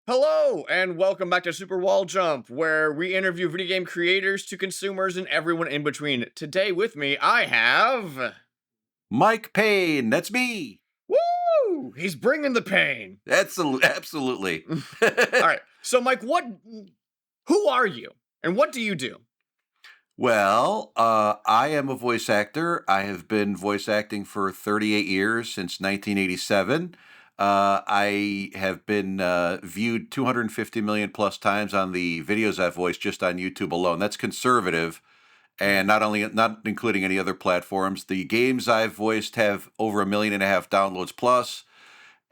Hello, and welcome back to Super Wall Jump, where we interview video game creators to consumers and everyone in between. Today with me, I have... Mike Paine, that's me. Woo! He's bringing the pain. Absolutely. All right, so Mike, who are you, and what do you do? Well, I am a voice actor. I have been voice acting for 38 years, since 1987. I have been viewed 250 million plus times on the videos I've voiced just on YouTube alone. That's conservative, and not including any other platforms. The games I've voiced have over 1.5 million downloads plus,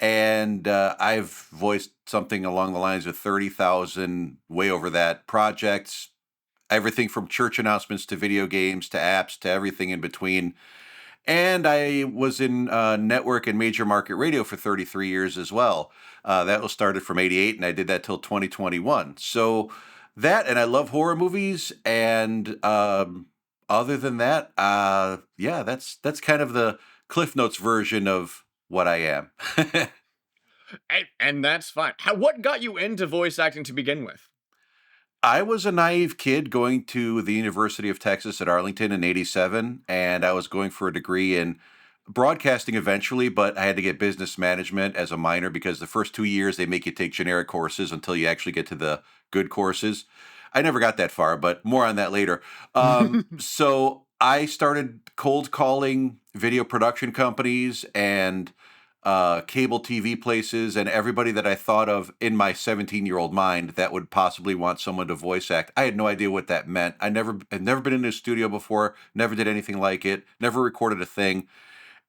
and I've voiced something along the lines of 30,000, way over that, projects, everything from church announcements to video games to apps to everything in between. And I was in network and major market radio for 33 years as well. That was started from 88, and I did that till 2021. So that, and I love horror movies. And other than that, yeah, that's kind of the Cliff Notes version of what I am. And that's fine. What got you into voice acting to begin with? I was a naive kid going to the University of Texas at Arlington in 87, and I was going for a degree in broadcasting eventually, but I had to get business management as a minor because the first 2 years they make you take generic courses until you actually get to the good courses. I never got that far, but more on that later. So I started cold calling video production companies and cable TV places and everybody that I thought of in my 17-year-old mind that would possibly want someone to voice act. I had no idea what that meant. I'd never been in a studio before, never did anything like it, never recorded a thing.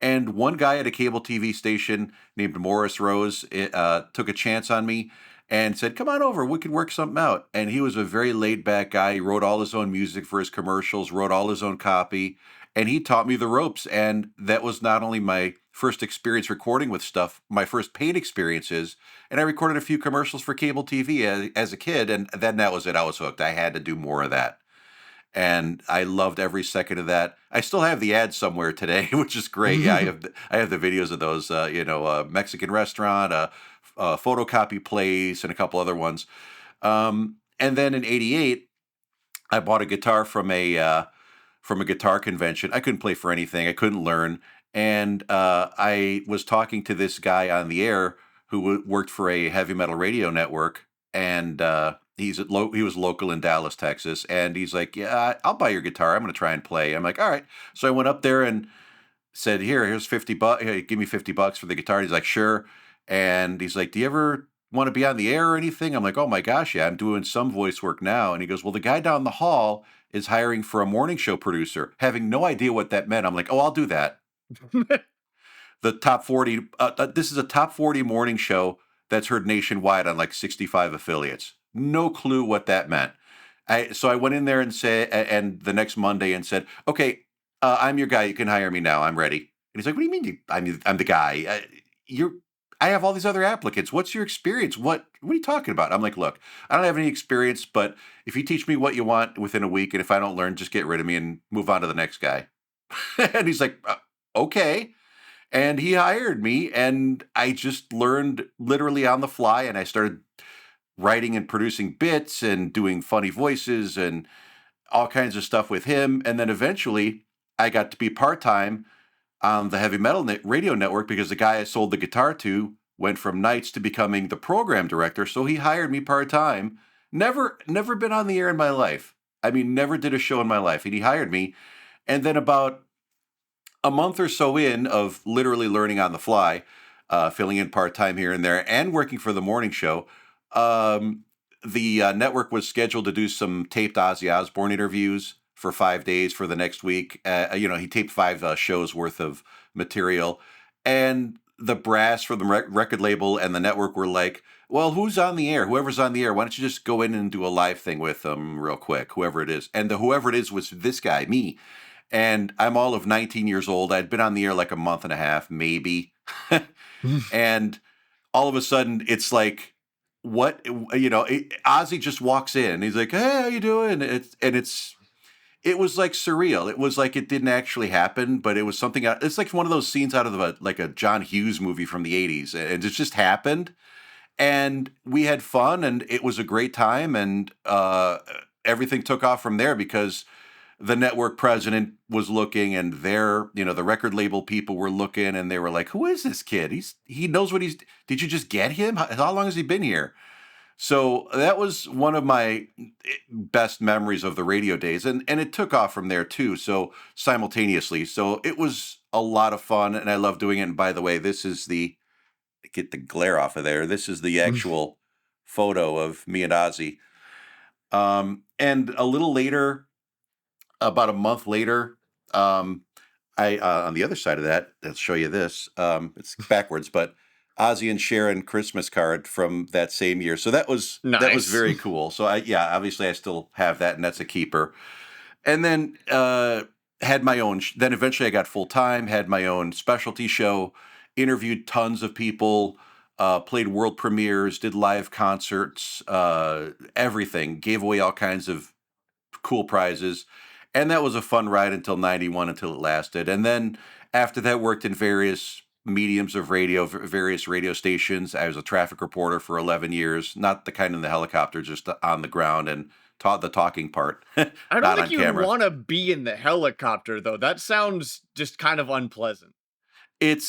And one guy at a cable TV station named Morris Rose took a chance on me and said, "Come on over, we could work something out." And he was a very laid back guy. He wrote all his own music for his commercials, wrote all his own copy, and he taught me the ropes. And that was not only my first experience recording with stuff, my first paid experiences. And I recorded a few commercials for cable TV as a kid. And then that was it. I was hooked. I had to do more of that. And I loved every second of that. I still have the ads somewhere today, which is great. Yeah, I have the videos of those. Mexican restaurant, photocopy place, and a couple other ones. And then in '88, I bought a guitar from a guitar convention. I couldn't play for anything. I couldn't learn, and I was talking to this guy on the air who worked for a heavy metal radio network, and he was local in Dallas, Texas, and he's like, "Yeah, I'll buy your guitar. I'm going to try and play." I'm like, "All right." So I went up there and said, "Here's $50. Hey, give me $50 for the guitar." He's like, "Sure." And he's like, "Do you ever want to be on the air or anything?" I'm like, "Oh my gosh, yeah, I'm doing some voice work now." And he goes, "Well, the guy down the hall is hiring for a morning show producer." Having no idea what that meant, I'm like, "Oh, I'll do that." The top 40, this is a top 40 morning show that's heard nationwide on like 65 affiliates. No clue what that meant. So I went in there and and the next Monday and said, "Okay, I'm your guy. You can hire me now. I'm ready." And he's like, "What do you mean? I'm the guy. I have all these other applicants. What's your experience? What are you talking about?" I'm like, "Look, I don't have any experience, but if you teach me what you want within a week, and if I don't learn, just get rid of me and move on to the next guy." And he's like, "Okay." And he hired me, and I just learned literally on the fly, and I started writing and producing bits and doing funny voices and all kinds of stuff with him. And then eventually I got to be part-time on the heavy metal radio network because the guy I sold the guitar to went from nights to becoming the program director. So he hired me part-time. Never been on the air in my life. I mean, never did a show in my life. And he hired me. And then about a month or so in of literally learning on the fly, filling in part-time here and there and working for the morning show, the network was scheduled to do some taped Ozzy Osbourne interviews for 5 days for the next week. He taped 5 shows worth of material, and the brass for the record label and the network were like, "Well, who's on the air? Whoever's on the air, why don't you just go in and do a live thing with them real quick, whoever it is." And the whoever it is was this guy, me. And I'm all of 19 years old. I'd been on the air like a month and a half, maybe. And all of a sudden, it's like, Ozzy just walks in. He's like, "Hey, how you doing?" it was like surreal. It was like it didn't actually happen, but it was something. It's like one of those scenes out of like a John Hughes movie from the '80s, and it just happened. And we had fun, and it was a great time, and everything took off from there because the network president was looking, and the record label people were looking, and they were like, "Who is this kid? He knows what he's. Did you just get him? How long has he been here?" So that was one of my best memories of the radio days, and it took off from there too. So simultaneously, so it was a lot of fun, and I love doing it. And by the way, this is the get the glare off of there. This is the actual photo of me and Ozzy. And a little later, about a month later, I on the other side of that, I'll show you this. It's backwards, but Ozzy and Sharon Christmas card from that same year. So that was Nice. very cool. So obviously I still have that, and that's a keeper. And then had my own. Then eventually I got full time, had my own specialty show, interviewed tons of people, played world premieres, did live concerts, everything, gave away all kinds of cool prizes. And that was a fun ride until 91 until it lasted. And then after that worked in various mediums of radio, various radio stations. I was a traffic reporter for 11 years, not the kind in the helicopter, just on the ground and taught the talking part, I don't not think on you'd camera. want to be in the helicopter though. That sounds just kind of unpleasant. It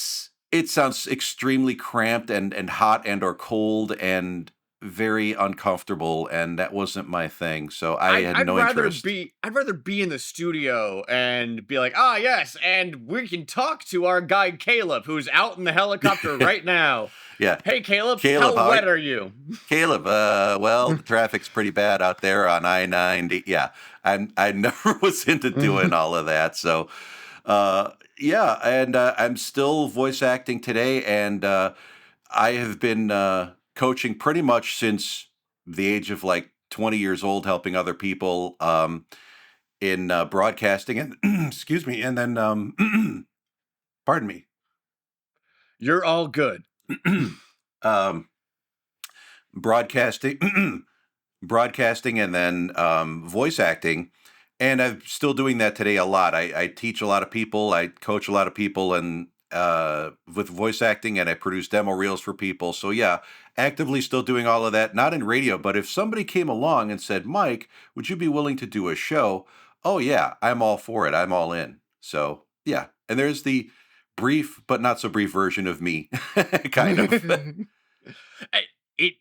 sounds extremely cramped and hot and or cold and very uncomfortable, and that wasn't my thing. So I I'd had I'd no rather interest. be I'd rather be in the studio and be like, "Ah, yes, and we can talk to our guy Caleb who's out in the helicopter right now. Yeah. Hey Caleb, Caleb, how wet are you?" Caleb, well, the traffic's pretty bad out there on I-90. Yeah, I never was into doing all of that. So, yeah, and I'm still voice acting today, and I have been coaching pretty much since the age of like 20 years old, helping other people in broadcasting and excuse me, and then pardon me, You're all good. um, broadcasting. Broadcasting and then voice acting. And I'm still doing that today a lot. I teach a lot of people, I coach a lot of people, and with voice acting, and I produce demo reels for people. So, yeah, actively still doing all of that, not in radio, but if somebody came along and said, Mike, would you be willing to do a show? Oh, yeah, I'm all for it. I'm all in. So, yeah. And there's the brief, but not so brief version of me, kind of. I- it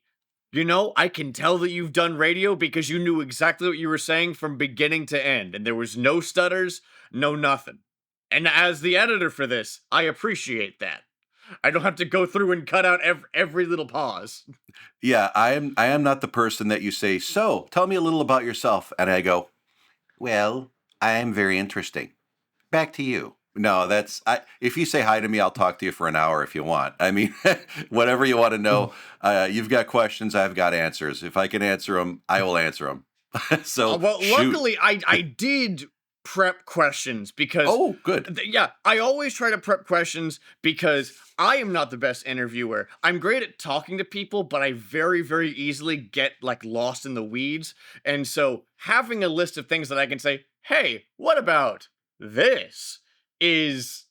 I can tell that you've done radio because you knew exactly what you were saying from beginning to end, and there was no stutters, no nothing. And as the editor for this, I appreciate that. I don't have to go through and cut out every little pause. Yeah, I am not the person that you say, "So, tell me a little about yourself." And I go, "Well, I am very interesting. Back to you." No, that's I if you say hi to me, I'll talk to you for an hour if you want. I mean, whatever you want to know, you've got questions, I've got answers. If I can answer them, I will answer them. So, Well, shoot. luckily, I did prep questions because, Oh, good. yeah, I always try to prep questions because I am not the best interviewer. I'm great at talking to people, but I very, very easily get like lost in the weeds. And so having a list of things that I can say, hey, what about this is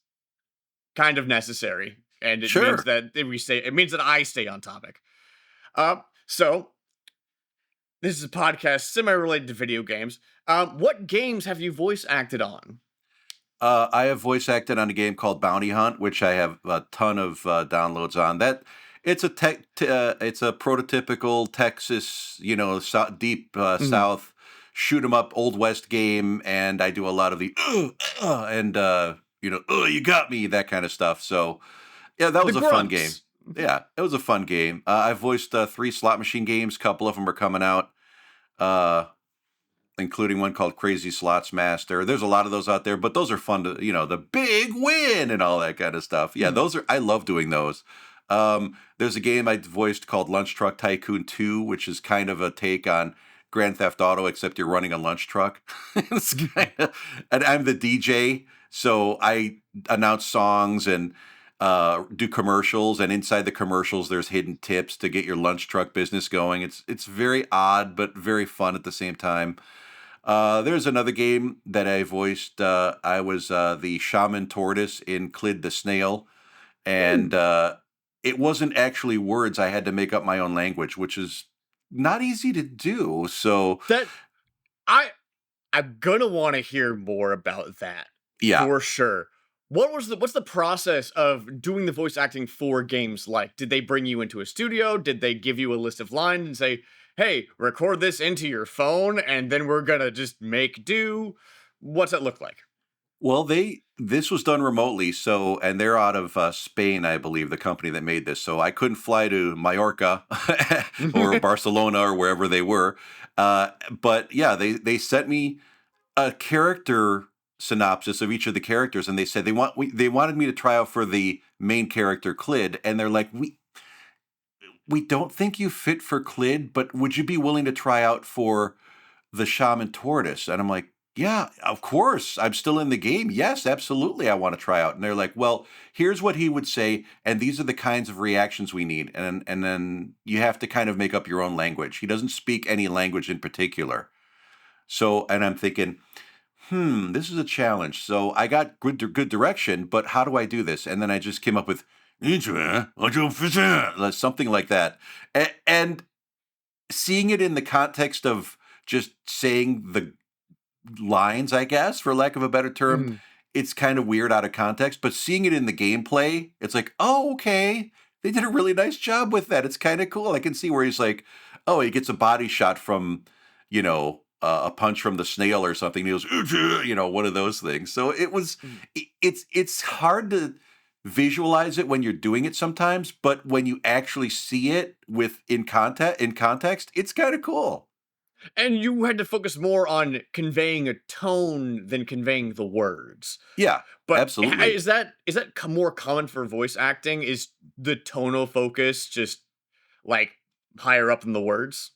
kind of necessary. And it means Sure. that it means that I stay on topic. So this is a podcast semi-related to video games. What games have you voice acted on? I have voice acted on a game called Bounty Hunt, which I have a ton of downloads on. That it's a prototypical Texas, deep Mhm. South shoot 'em up Old West game, and I do a lot of the and you got me, that kind of stuff. So yeah, that The was a fun game. grunts. Yeah, it was a fun game. I voiced three slot machine games. A couple of them are coming out. Uh, Including one called Crazy Slots Master. There's a lot of those out there, but those are fun to, the big win and all that kind of stuff. Yeah, I love doing those. There's a game I voiced called Lunch Truck Tycoon 2, which is kind of a take on Grand Theft Auto, except you're running a lunch truck. It's kind of, and I'm the DJ, so I announce songs and do commercials, and inside the commercials, there's hidden tips to get your lunch truck business going. It's very odd, but very fun at the same time. There's another game that I voiced. I was the shaman tortoise in Clid the Snail, and Hmm. it wasn't actually words. I had to make up my own language, which is not easy to do. So, That I I'm gonna want to hear more about that yeah. for sure. What's the process of doing the voice acting for games like? Did they bring you into a studio? Did they give you a list of lines and say, "Hey, record this into your phone and then we're gonna just make do"? What's that look like? Well, this was done remotely, so and they're out of Spain, I believe, the company that made this. So I couldn't fly to Mallorca or Barcelona or wherever they were. But yeah, they sent me a character synopsis of each of the characters, and they said they wanted me to try out for the main character Clid, and they're like, we don't think you fit for Clid, but would you be willing to try out for the shaman tortoise? And I'm like, yeah, of course. I'm still in the game. Yes, absolutely. I want to try out. And they're like, well, here's what he would say, and these are the kinds of reactions we need. And then you have to kind of make up your own language. He doesn't speak any language in particular. So, and I'm thinking, this is a challenge. So I got good direction, but how do I do this? And then I just came up with something like that. And seeing it in the context of just saying the lines, I guess, for lack of a better term, Mhm. it's kind of weird out of context. But seeing it in the gameplay, it's like, oh, okay. They did a really nice job with that. It's kind of cool. I can see where he's like, oh, he gets a body shot from, a punch from the snail or something. He goes, one of those things. So Mm. it's hard to visualize it when you're doing it sometimes, but when you actually see it in context, it's kind of cool. And you had to focus more on conveying a tone than conveying the words. Yeah, But absolutely. is that more common for voice acting? Is the tonal focus just like higher up in the words?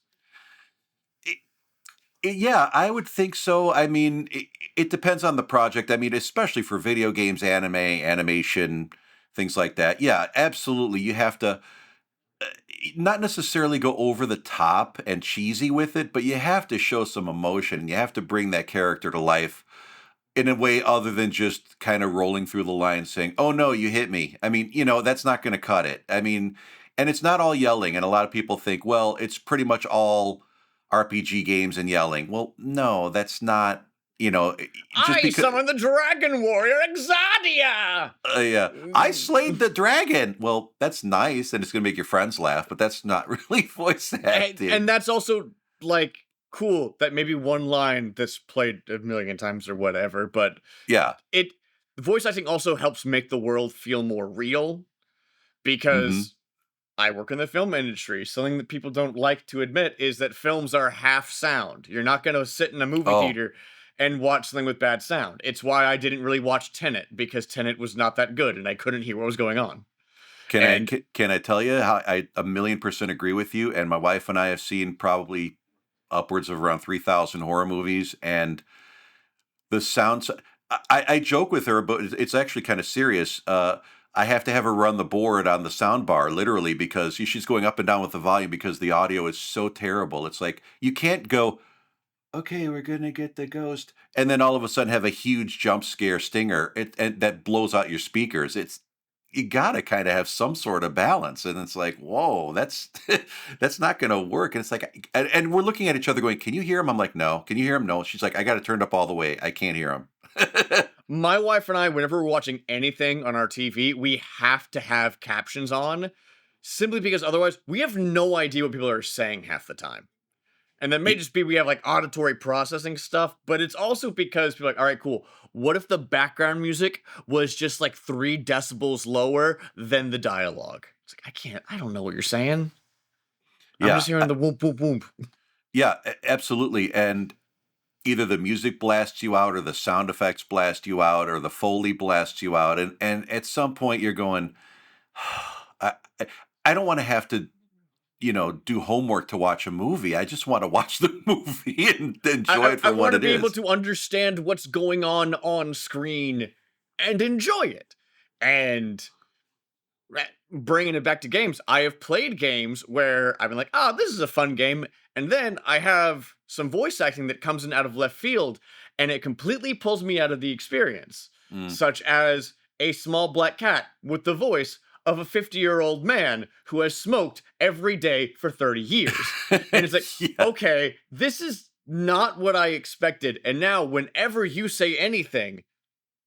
Yeah, I would think so. I mean, it depends on the project. I mean, especially for video games, anime, animation, things like that. Yeah, absolutely. You have to not necessarily go over the top and cheesy with it, but you have to show some emotion. You have to bring that character to life in a way other than just kind of rolling through the lines saying, "Oh no, you hit me." I mean, that's not going to cut it. I mean, and it's not all yelling, and a lot of people think, "Well, it's pretty much all RPG games and yelling." Well, no, that's not, just I because summon the Dragon Warrior Exodia! yeah, I slayed the dragon. Well, that's nice and it's going to make your friends laugh, but that's not really voice acting. And that's also like cool that maybe one line that's played a million times or whatever, but Yeah. it voice acting also helps make the world feel more real Mhm. because I work in the film industry. Something that people don't like to admit is that films are half sound. You're not going to sit in a movie Oh, theater and watch something with bad sound. It's why I didn't really watch Tenet because Tenet was not that good and I couldn't hear what was going on. And can I tell you how I a million percent agree with you? And my wife and I have seen probably upwards of around 3,000 horror movies, and the sounds. I joke with her, but it's actually kind of serious. I have to have her run the board on the sound bar literally because she's going up and down with the volume because the audio is so terrible. It's like you can't go, okay, we're gonna get the ghost, and then all of a sudden have a huge jump scare stinger and that blows out your speakers. It's you gotta kind of have some sort of balance, and it's like, whoa, that's that's not gonna work. And it's like, and we're looking at each other, going, "Can you hear him?" I'm like, "No." "Can you hear him?" "No." She's like, "I got it turned up all the way. I can't hear him." my wife and I, whenever we're watching anything on our TV, we have to have captions on simply because otherwise we have no idea what people are saying half the time. And that may Y- just be we have like auditory processing stuff, but it's also because people are like, all right, cool. What if the background music was just like 3 decibels lower than the dialogue? It's like, I don't know what you're saying. I'm yeah, just hearing the whoop, whoop, whoop. yeah, absolutely. And either the music blasts you out, or the sound effects blast you out, or the foley blasts you out, and at some point you're going, I, I I don't want to have to, do homework to watch a movie. I just want to watch the movie and enjoy it I for what want to it be able is. to understand what's going on screen and enjoy it. And bringing it back to games, I have played games where I've been like, "Oh, this is a fun game," And then I have some voice acting that comes in out of left field, and it completely pulls me out of the experience, Mm. such as a small black cat with the voice of a 50-year-old man who has smoked every day for 30 years. And it's like, Yeah. okay, this is not what I expected. And now, whenever you say anything,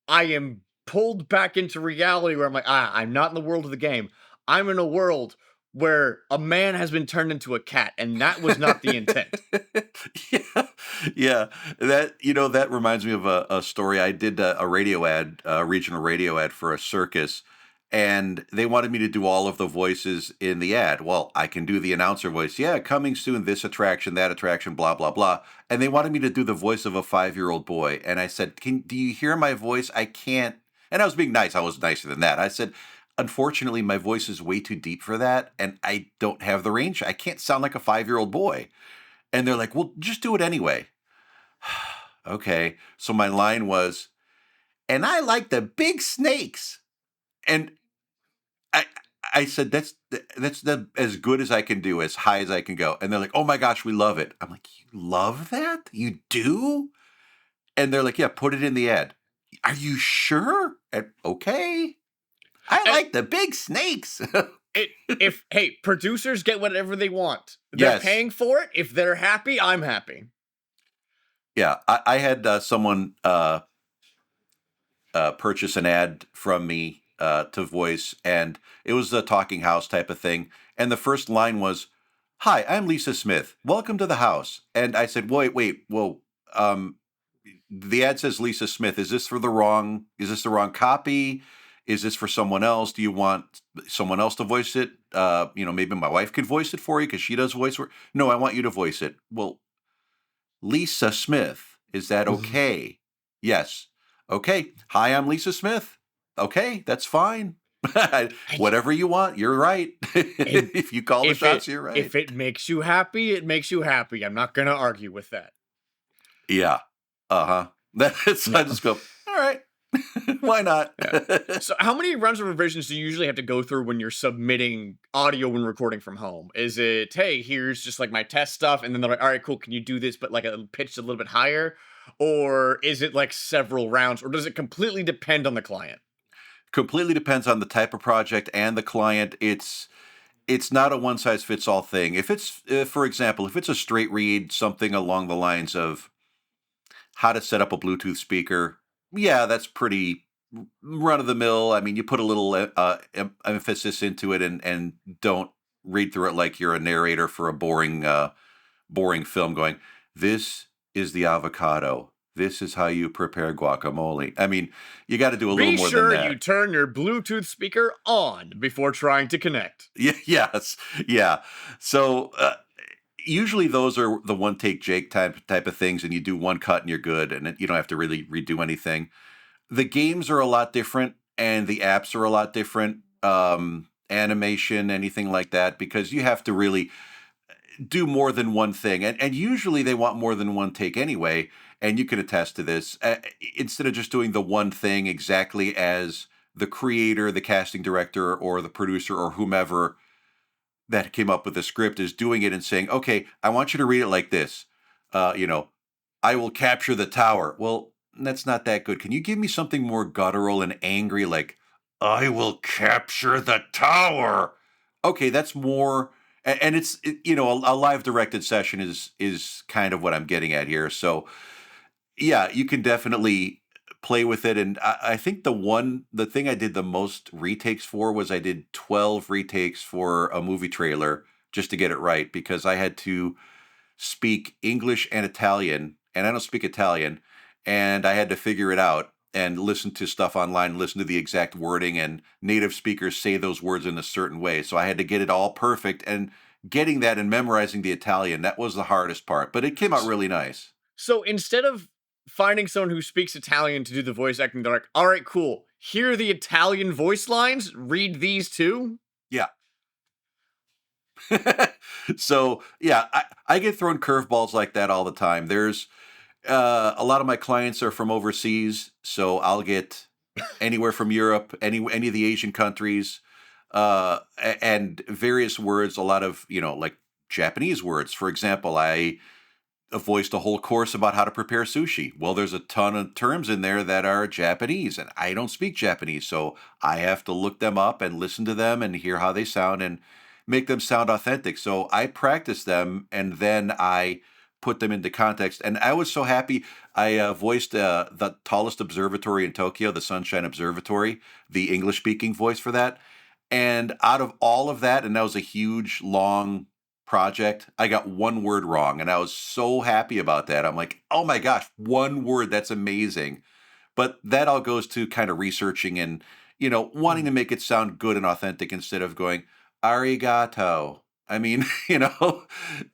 I am pulled back into reality where I'm like, I'm not in the world of the game. I'm in a world where a man has been turned into a cat, and that was not the intent. Yeah, yeah. That reminds me of a story. I did a radio ad, a regional radio ad for a circus, and they wanted me to do all of the voices in the ad. Well, I can do the announcer voice. Yeah, coming soon, this attraction, that attraction, blah blah blah. And they wanted me to do the voice of a 5-year-old boy, and I said, Do you hear my voice? I can't." And I was being nice. I was nicer than that. I said, "Unfortunately, my voice is way too deep for that, and I don't have the range. I can't sound like a 5-year-old boy." And they're like, "Well, just do it anyway." Okay. So my line was, "And I like the big snakes." And I I said, that's the as good as I can do, as high as I can go. And they're like, "Oh my gosh, we love it." I'm like, "You love that? You do?" And they're like, "Yeah, put it in the ad." "Are you sure?" And, "Okay. I And like the big snakes." it if hey, producers get whatever they want. They're Yes. paying for it. If they're happy, I'm happy. Yeah. I had someone purchase an ad from me to voice, and it was a talking house type of thing. And the first line was, "Hi, I'm Lisa Smith. Welcome to the house." And I said, "Wait, wait, whoa. Um, the ad says Lisa Smith. Is this for the wrong? Is this the wrong copy? Is this for someone else? Do you want someone else to voice it? Maybe my wife could voice it for you because she does voice work." "No, I want you to voice it." "Well, Lisa Smith, is that okay?" "Yes." "Okay. Hi, I'm Lisa Smith." "Okay, that's fine." I Whatever you want, you're right. And If you call the shots, you're right. if it makes you happy, it makes you happy. I'm not gonna argue with that. Yeah. Uh-huh. That's I No. just go, "All right. Why not?" Yeah. So how many rounds of revisions do you usually have to go through when you're submitting audio when recording from home? Is it, hey, here's just like my test stuff, and then they're like, all right, cool, can you do this, but like a pitched a little bit higher? Or is it like several rounds, or does it completely depend on the client? Completely depends on the type of project and the client. It's not a one size fits all thing. If it's, for example, if it's a straight read, something along the lines of how to set up a Bluetooth speaker, yeah, that's pretty run of the mill. I mean, you put a little emphasis into it, and don't read through it like you're a narrator for a boring film going, "This is the avocado. This is how you prepare guacamole." I mean, you got to do a little Be more than sure you that. turn your Bluetooth speaker on before trying to connect. Yeah, yes, yeah. So usually those are the one take Jake type of things, and you do one cut and you're good, and you don't have to really redo anything. The games are a lot different, and the apps are a lot different. Animation, anything like that, because you have to really do more than one thing, and usually they want more than one take anyway. And you can attest to this. Instead of just doing the one thing exactly as the creator, the casting director, or the producer, or whomever that came up with the script is doing it and saying, "Okay, I want you to read it like this. Uh, you know, I will capture the tower." Well, that's not that good. Can you give me something more guttural and angry, like, "I will capture the tower"? Okay, that's more. And it's a live directed session is kind of what I'm getting at here. So yeah, you can definitely play with it. And I think the thing I did the most retakes for was I did 12 retakes for a movie trailer just to get it right, because I had to speak English and Italian, and I don't speak Italian, and I had to figure it out and listen to stuff online, listen to the exact wording, and native speakers say those words in a certain way. So I had to get it all perfect, and getting that and memorizing the Italian, that was the hardest part, but it came out S- really nice. So instead of finding someone who speaks Italian to do the voice acting, they're like, all right, cool. Here are the Italian voice lines. Read these too. Yeah. So yeah, I get thrown curveballs like that all the time. There's a lot of my clients are from overseas, so I'll get anywhere from Europe, any of the Asian countries, and various words. A lot of like Japanese words. For example, I voiced a whole course about how to prepare sushi. Well, there's a ton of terms in there that are Japanese, and I don't speak Japanese, so I have to look them up and listen to them and hear how they sound and make them sound authentic. So I practice them and then I put them into context. And I was so happy. I voiced the tallest observatory in Tokyo, the Sunshine Observatory, the English speaking voice for that. And out of all of that, and that was a huge, long project, I got one word wrong. And I was so happy about that. I'm like, oh my gosh, one word. That's amazing. But that all goes to kind of researching and, wanting to Mhm. make it sound good and authentic instead of going, arigato. I mean, But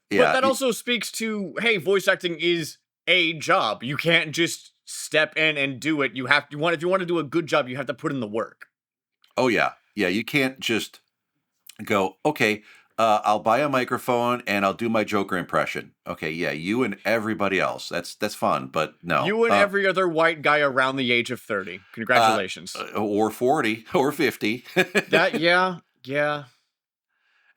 yeah. that also speaks to, hey, voice acting is a job. You can't just step in and do it. If you want to do a good job, you have to put in the work. Oh, yeah. Yeah. You can't just go, okay, I'll buy a microphone and I'll do my Joker impression. Okay. Yeah. You and everybody else. That's fun. But no. You and every other white guy around the age of 30. Uh, Congratulations. or 40 or 50. Yeah, yeah.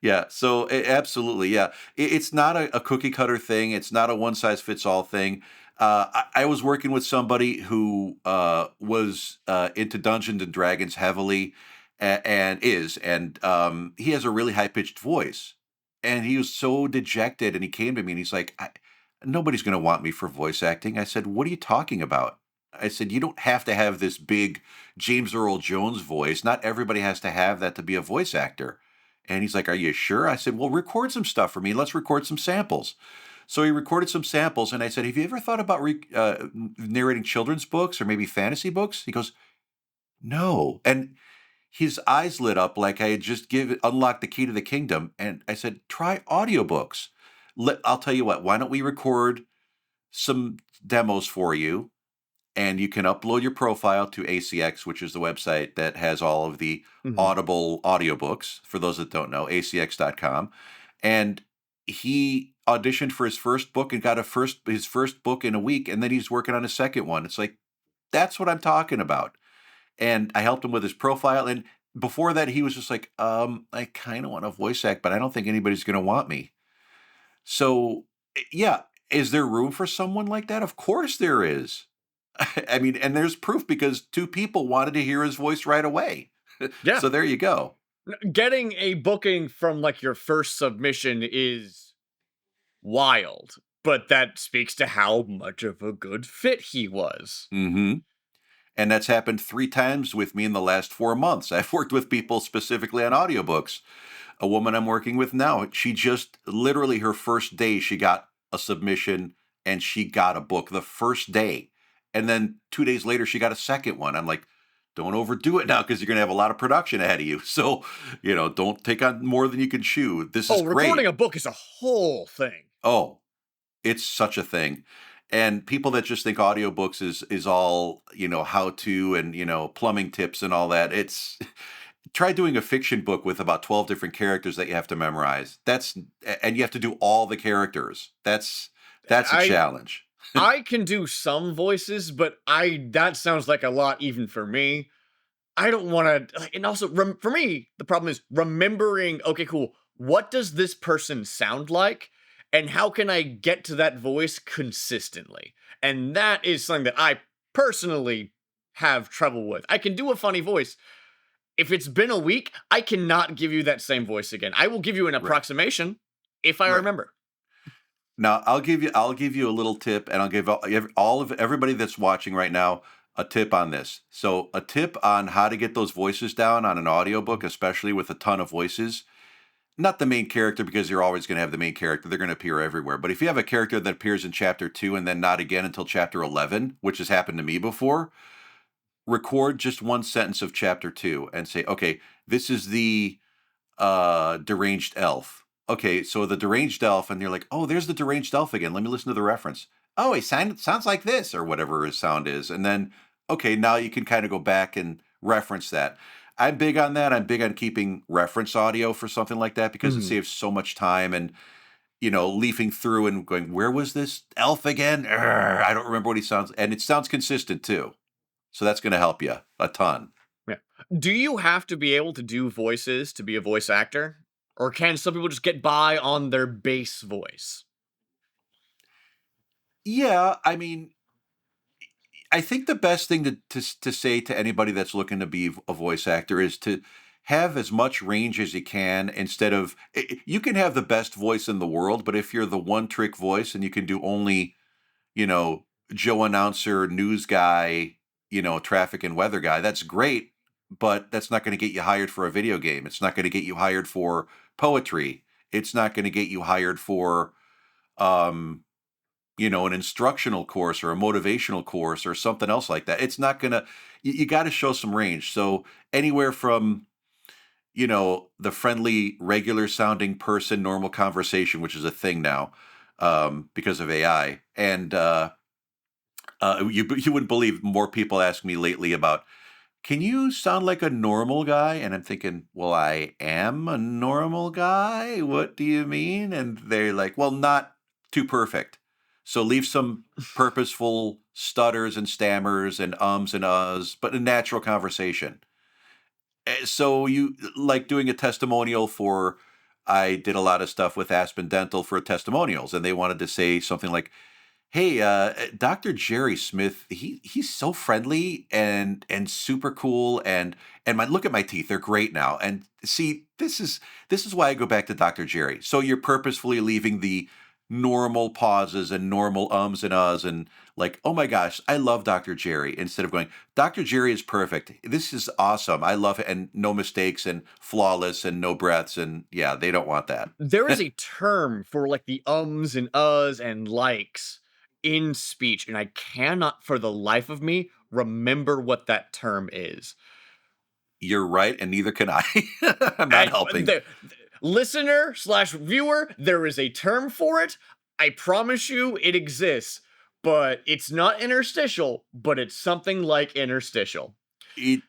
Yeah, so absolutely, yeah. It's not a cookie cutter thing. It's not a one size fits all thing. I was working with somebody who was into Dungeons and Dragons heavily, and he has a really high pitched voice, and he was so dejected. And he came to me and he's like, "Nobody's going to want me for voice acting." I said, "What are you talking about?" I said, "You don't have to have this big James Earl Jones voice. Not everybody has to have that to be a voice actor." And he's like, "Are you sure?" I said, "Well, record some stuff for me. Let's record some samples." So he recorded some samples, and I said, "Have you ever thought about narrating children's books or maybe fantasy books?" He goes, "No." And his eyes lit up like I had just unlocked the key to the kingdom. And I said, "Try audiobooks. I'll tell you what, why don't we record some demos for you? And you can upload your profile to ACX, which is the website that has all of the Mhm. Audible audiobooks. For those that don't know, acx.com. And he auditioned for his first book and got his first book in a week, and then he's working on his second one. It's like that's what I'm talking about. And I helped him with his profile. And before that, he was just like, I kind of want to voice act, but I don't think anybody's going to want me. So, yeah, is there room for someone like that? Of course there is. I mean, and there's proof because two people wanted to hear his voice right away. Yeah. So there you go. Getting a booking from like your first submission is wild, but that speaks to how much of a good fit he was. Hmm. And that's happened 3 times with me in the last 4 months. I've worked with people specifically on audiobooks. A woman I'm working with now, she just literally her first day, she got a submission and she got a book the first day. And then 2 days later, she got a second one. I'm like, don't overdo it now because you're going to have a lot of production ahead of you. So, don't take on more than you can chew. This is Oh, recording great. a book is a whole thing. Oh, it's such a thing. And people that just think audiobooks is all, how to and, plumbing tips and all that. It's try doing a fiction book with about 12 different characters that you have to memorize. And you have to do all the characters. That's a I challenge. I can do some voices, but I that sounds like a lot even for me. I don't want to, and also for me, the problem is remembering. Okay, cool. What does this person sound like, and how can I get to that voice consistently? And that is something that I personally have trouble with. I can do a funny voice. If it's been a week, I cannot give you that same voice again. I will give you an Right. approximation if I Right. remember. Now, I'll give you a little tip, and I'll give all of everybody that's watching right now a tip on this. So, a tip on how to get those voices down on an audiobook, especially with a ton of voices. Not the main character because you're always going to have the main character. They're going to appear everywhere. But if you have a character that appears in chapter 2 and then not again until chapter 11, which has happened to me before, record just one sentence of chapter 2 and say, "Okay, this is the deranged elf." Okay, so the deranged elf, and you're like, "Oh, there's the deranged elf again. Let me listen to the reference." "Oh, he sounds like this," or whatever his sound is. And then, okay, now you can kind of go back and reference that. I'm big on that. I'm big on keeping reference audio for something like that because it Mhm. saves so much time and, leafing through and going, "Where was this elf again? I don't remember what he sounds." And it sounds consistent too. So that's going to help you a ton. Yeah. Do you have to be able to do voices to be a voice actor? Or can some people just get by on their bass voice? Yeah, I mean, I think the best thing to say to anybody that's looking to be a voice actor is to have as much range as you can instead of you can have the best voice in the world, but if you're the one trick voice and you can do only, you know, Joe announcer, news guy, traffic and weather guy, that's great, but that's not going to get you hired for a video game. It's not going to get you hired for poetry. It's not going to get you hired for um an instructional course or a motivational course or something else like that. It's not gonna. You got to show some range. So anywhere from the friendly, regular sounding person, normal conversation, which is a thing now because of AI, and you wouldn't believe more people ask me lately about, can you sound like a normal guy? And I'm thinking, well, I am a normal guy. What do you mean? And they're like, well, not too perfect. So leave some purposeful stutters and stammers and ums and uhs, but a natural conversation. So you like doing a testimonial for, I did a lot of stuff with Aspen Dental for testimonials, and they wanted to say something like, hey, Dr. Jerry Smith, he's so friendly and super cool, and my look at my teeth, they're great now. And see, this is why I go back to Dr. Jerry. So you're purposefully leaving the normal pauses and normal ums and uhs and like, oh my gosh, I love Dr. Jerry, instead of going, Dr. Jerry is perfect. This is awesome. I love it, and no mistakes and flawless and no breaths, and yeah, they don't want that. There is a term for like the ums and uhs and likes in speech, and I cannot for the life of me remember what that term is. You're right, and neither can I. I'm not And helping. the listener slash viewer, there is a term for it. I promise you it exists, but it's not interstitial, but it's something like interstitial. It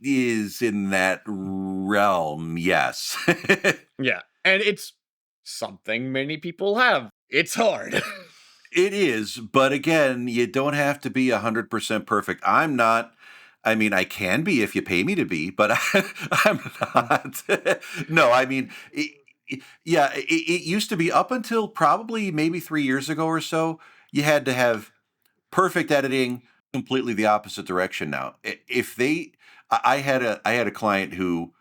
is in that realm, yes. Yeah, and it's something many people have. It's hard. It is, but again, you don't have to be 100% perfect. I'm not. I mean, I can be if you pay me to be, but I'm not. No, I mean, yeah, it used to be up until probably maybe 3 years ago or so. You had to have perfect editing, completely the opposite direction now. If they I had a client who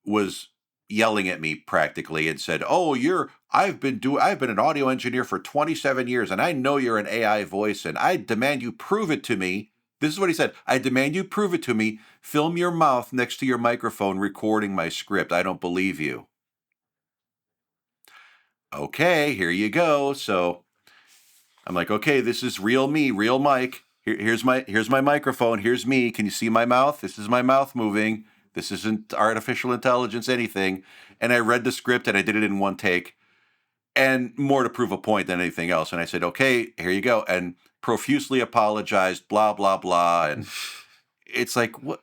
was yelling at me practically and said, "Oh, I've been an audio engineer for 27 years and I know you're an AI voice and I demand you prove it to me." This is what he said. "I demand you prove it to me. Film your mouth next to your microphone recording my script. I don't believe you." Okay, here you go. So I'm like, okay, this is real me, real Mike. Here's my microphone. Here's me. Can you see my mouth? This is my mouth moving. This isn't artificial intelligence, anything. And I read the script and I did it in one take, and more to prove a point than anything else. And I said, okay, here you go, and profusely apologized, blah blah blah. And it's like, what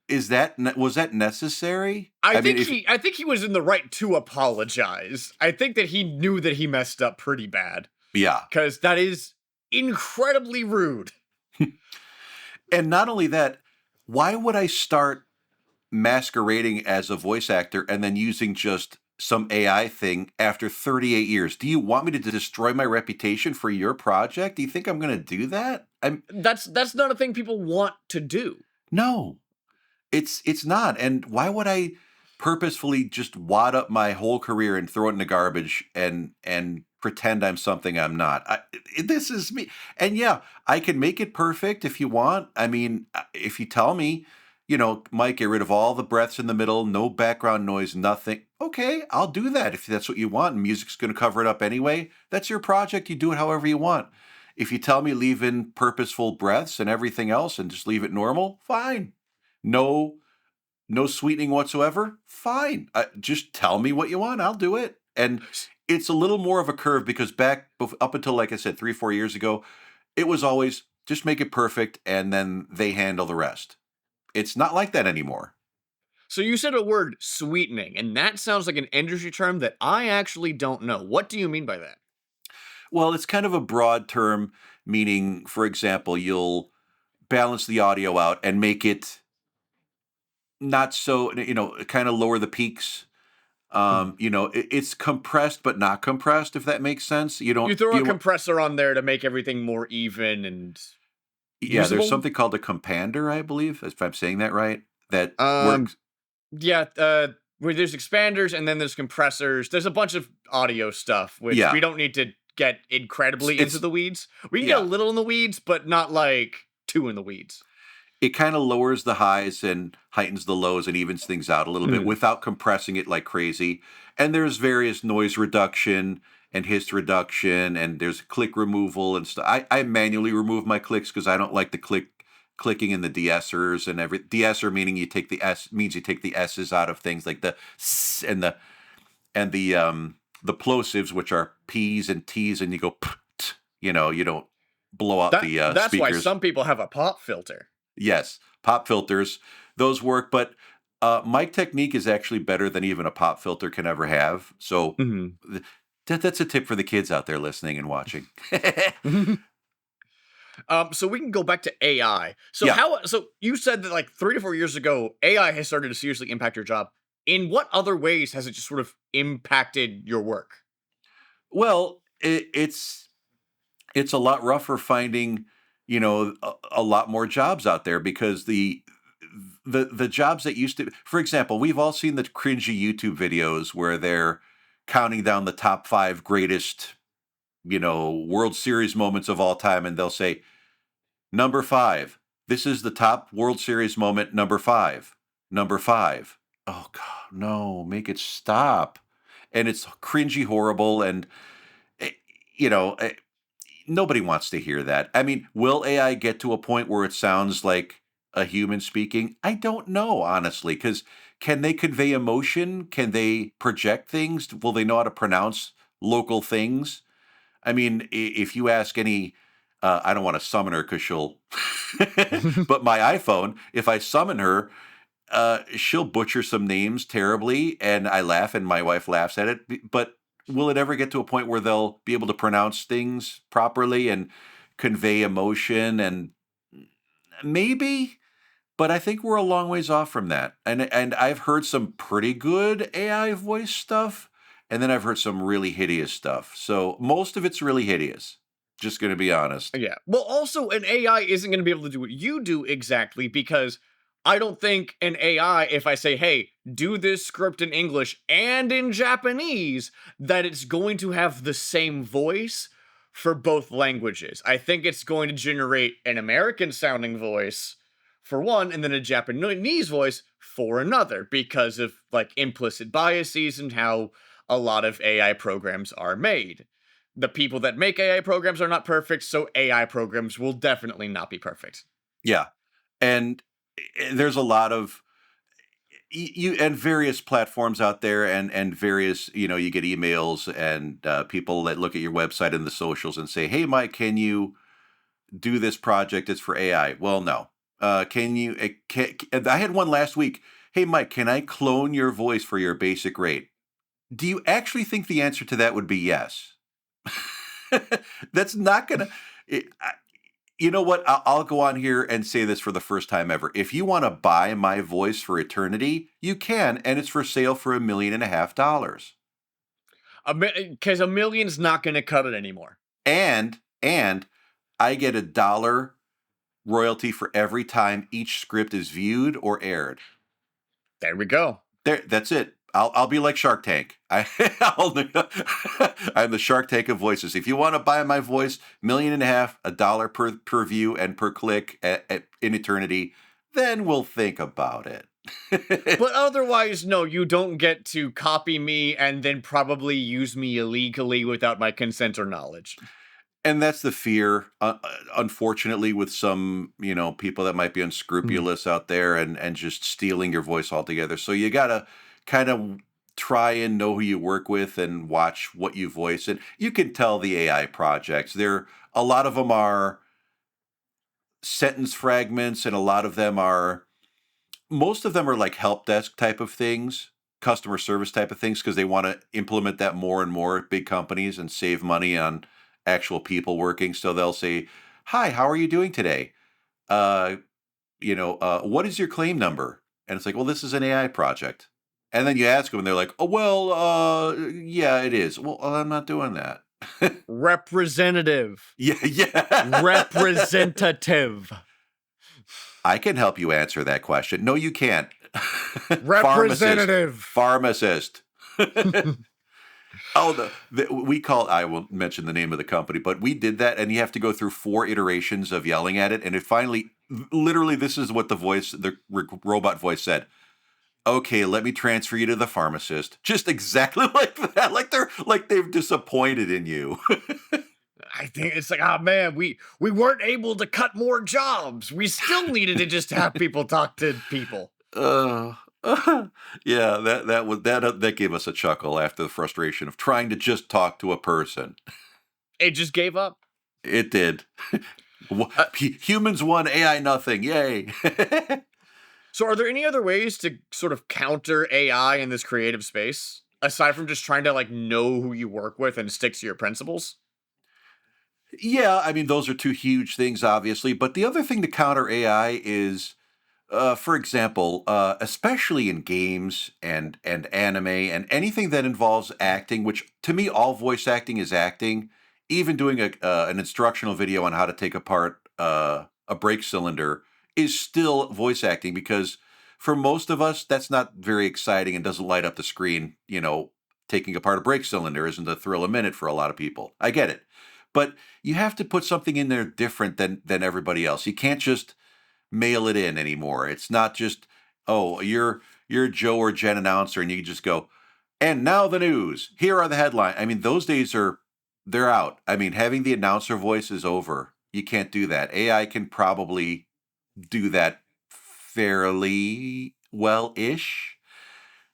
is that? Was that necessary? I mean, if I think he was in the right to apologize. I think that he knew that he messed up pretty bad, yeah. cuz that is incredibly rude. And not only that, why would I start masquerading as a voice actor and then using just some AI thing after 38 years? Do you want me to destroy my reputation for your project? Do you think I'm going to do that? I'm That's not a thing people want to do. No. It's not. And why would I purposefully just wad up my whole career and throw it in the garbage and pretend I'm something I'm not? This is me. And yeah, I can make it perfect if you want. I mean, if you tell me, Mike, get rid of all the breaths in the middle, no background noise, nothing. Okay, I'll do that if that's what you want. And music's going to cover it up anyway. That's your project. You do it however you want. If you tell me leave in purposeful breaths and everything else and just leave it normal, fine. No, no sweetening whatsoever, fine. Just tell me what you want, I'll do it. And it's a little more of a curve because up until, like I said, 3 4 years ago, it was always just make it perfect and then they handle the rest. It's not like that anymore. So you said a word sweetening, and that sounds like an industry term that I actually don't know. What do you mean by that? Well, it's kind of a broad term, meaning, for example, you'll balance the audio out and make it not so, kind of lower the peaks, Mhm. It's compressed but not compressed, if that makes sense. You You don't throw a you compressor on there to make everything more even and Yeah, there's usable. something called a compander, I believe, if I'm saying that right, that Um, works. yeah, where there's expanders and then there's compressors. There's a bunch of audio stuff, which we Yeah, don't need to get it's, incredibly into it's the weeds. We can get a yeah. little in the weeds, but not like too in the weeds. It kind of lowers the highs and heightens the lows and evens things out a little bit Mhm. without compressing it like crazy. And there's various noise reduction and hiss reduction, and there's click removal and stuff. I manually remove my clicks because I don't like the clicking in the de-essers and every de-esser meaning you take the S means you take the S's out of things like the S and the plosives, which are P's and T's, and you go you don't blow out the That's why speakers. some people have a pop filter. Yes, pop filters, those work, but mic technique is actually better than even a pop filter can ever have. So Mhm. th- that's a tip for the kids out there listening and watching. So we can go back to AI. So Yeah. how? So you said that like 3 to 4 years ago, AI has started to seriously impact your job. In what other ways has it just sort of impacted your work? Well, it's a lot rougher finding, a lot more jobs out there because the jobs that used to, for example, we've all seen the cringy YouTube videos where they're counting down the top 5 greatest, World Series moments of all time, and they'll say number 5. This is the top World Series moment number 5. Number 5. Oh god, no, make it stop. And it's cringy horrible and eh, you know, eh, nobody wants to hear that. I mean, will AI get to a point where it sounds like a human speaking? I don't know, honestly, because can they convey emotion? Can they project things? Will they know how to pronounce local things? I mean, if you ask any, I don't want to summon her because she'll, but my iPhone, if I summon her, she'll butcher some names terribly, and I laugh, and my wife laughs at it. But will it ever get to a point where they'll be able to pronounce things properly and convey emotion? And maybe, but I think we're a long ways off from that. And I've heard some pretty good AI voice stuff, and then I've heard some really hideous stuff. So most of it's really hideous. Just going to be honest. Yeah. Well, also, an AI isn't going to be able to do what you do exactly because I don't think an AI, if I say, hey, do this script in English and in Japanese, that it's going to have the same voice for both languages. I think it's going to generate an American sounding voice for one, and then a Japanese voice for another because of like implicit biases and how a lot of AI programs are made. The people that make AI programs are not perfect, so AI programs will definitely not be perfect. Yeah. And there's a lot of you and various platforms out there and various you get emails and people that look at your website and the socials and say, hey Mike, can you do this project? It's for AI. Well, no. Can you I had one last week. Hey Mike, can I clone your voice for your basic rate? Do you actually think the answer to that would be yes? That's not gonna you know what? I'll go on here and say this for the first time ever. If you want to buy my voice for eternity, you can, and it's for sale for $1.5 million. Because a million's not going to cut it anymore. And I get $1 royalty for every time each script is viewed or aired. There we go. That's it. I'll be like Shark Tank. I'm the Shark Tank of voices. If you want to buy my voice, 1.5 million, $1 per view and per click in eternity, then we'll think about it. But otherwise, no, you don't get to copy me and then probably use me illegally without my consent or knowledge. And that's the fear, unfortunately, with some people that might be Mhm. unscrupulous out there and just stealing your voice altogether. So you gotta kind of try and know who you work with and watch what you voice. And you can tell the AI projects. A lot of them are sentence fragments, and a lot of them are most of them are like help desk type of things, customer service type of things, because they want to implement that more and more at big companies and save money on actual people working. So they'll say, "Hi, how are you doing today? What is your claim number?" And it's like, "Well, this is an AI project." And then you ask them, and they're like, "Oh well, yeah, it is." Well, I'm not doing that. Representative. Yeah, yeah. Representative. I can help you answer that question. No, you can't. Pharmacist, Representative. pharmacist. Oh, we call. I won't mention the name of the company, but we did that, and you have to go through 4 iterations of yelling at it, and it finally, literally, this is what the robot voice said. Okay, let me transfer you to the pharmacist. Just exactly like that. Like they've disappointed in you. I think it's like, oh man, we weren't able to cut more jobs. We still needed to just have people talk to people. Uh, yeah, that gave us a chuckle after the frustration of trying to just talk to a person. It just gave up. It did. Uh, Humans won, AI nothing. Yay. so, are there any other ways to sort of counter AI in this creative space aside from just trying to like know who you work with and stick to your principles? Yeah, I mean, those are two huge things, obviously. But the other thing to counter AI is, for example, especially in games and anime and anything that involves acting, which to me, all voice acting is acting. Even doing an instructional video on how to take apart a brake cylinder is still voice acting because for most of us, that's not very exciting and doesn't light up the screen. Taking apart a brake cylinder isn't a thrill a minute for a lot of people. I get it, but you have to put something in there different than everybody else. You can't just mail it in anymore. It's not just, oh, you're Joe or Jen announcer, and you just go, and now the news. Here are the headlines. I mean, those days they're out. I mean, having the announcer voice is over. You can't do that. AI can probably do that fairly well-ish.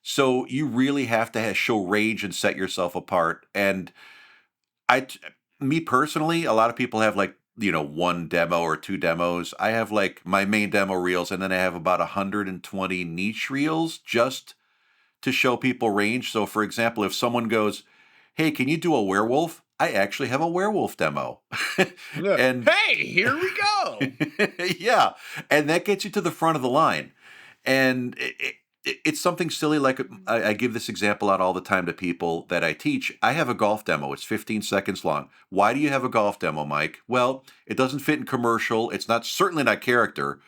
So you really have to show range and set yourself apart. And I, me personally, a lot of people have like, one demo or two demos. I have like my main demo reels, and then I have about 120 niche reels just to show people range. So, for example, if someone goes, "Hey, can you do a werewolf?" I actually have a werewolf demo. Yeah. And Hey, here we go. yeah, and that gets you to the front of the line. And it's something silly like I give this example out all the time to people that I teach. I have a golf demo. It's 15 seconds long. Why do you have a golf demo, Mike? Well, it doesn't fit in commercial. It's not certainly not character,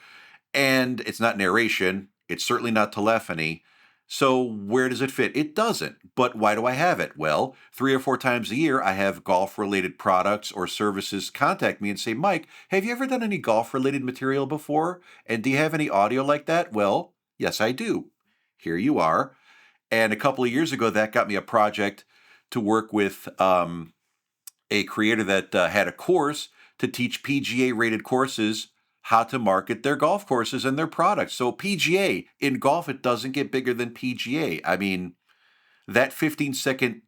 and it's not narration. It's certainly not telephony. So where does it fit? It doesn't. But why do I have it? Well, 3 or 4 times a year, I have golf-related products or services contact me and say, "Mike, have you ever done any golf-related material before? And do you have any audio like that?" Well, yes, I do. Here you are. And a couple of years ago, that got me a project to work with a creator that had a course to teach PGA-rated courses how to market their golf courses and their products. So PGA, in golf, it doesn't get bigger than PGA. I mean, that 15-second